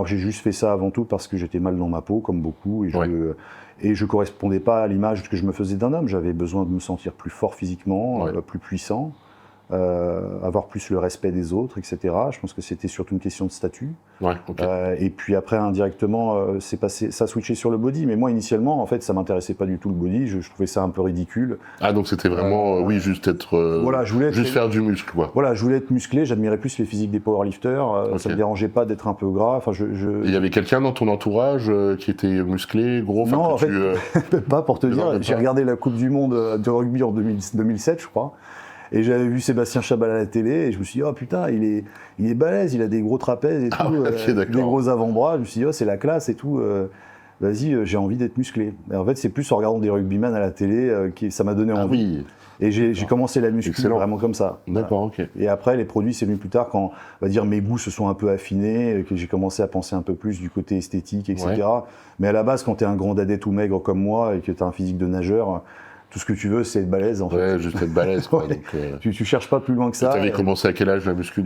Alors j'ai juste fait ça avant tout parce que j'étais mal dans ma peau, comme beaucoup, Ouais. et je correspondais pas à l'image que je me faisais d'un homme. J'avais besoin de me sentir plus fort physiquement, Ouais. plus puissant, avoir plus le respect des autres, etc. Je pense que c'était surtout une question de statut. Ouais, ok. Et puis après, indirectement, ça a switché sur le body. Mais moi, initialement, en fait, ça m'intéressait pas du tout le body. Je trouvais ça un peu ridicule. Ah, donc c'était vraiment, oui, juste être. Voilà, je voulais être, juste faire du muscle, quoi. voilà, je voulais être musclé. J'admirais plus les physiques des powerlifters. Ok. Ça me dérangeait pas d'être un peu gras. Enfin, Il y avait quelqu'un dans ton entourage qui était musclé, gros, non, en que fait, pas pour te Non, dire. même J'ai pas. regardé la Coupe du Monde de rugby en 2007, je crois. Et j'avais vu Sébastien Chabal à la télé et je me suis dit, oh putain, il est balèze, il a des gros trapèzes et Ah, tout, ok, d'accord. des gros avant-bras. Je me suis dit, oh, c'est la classe et tout. Vas-y, j'ai envie d'être musclé. Et en fait, c'est plus en regardant des rugbymen à la télé que ça m'a donné Ah envie. oui, Et j'ai commencé la muscu Excellent. vraiment comme ça. d'accord, ok. Et après, les produits, c'est venu plus tard quand, on va dire, mes goûts se sont un peu affinés, que j'ai commencé à penser un peu plus du côté esthétique, etc. Ouais. Mais à la base, quand tu es un grand dadais tout maigre comme moi et que tu as un physique de nageur, tout ce que tu veux, c'est être balèze, en fait. Ouais, juste être balèze, quoi. Ouais. Donc, Tu cherches pas plus loin que ça. t'avais commencé à quel âge la muscu?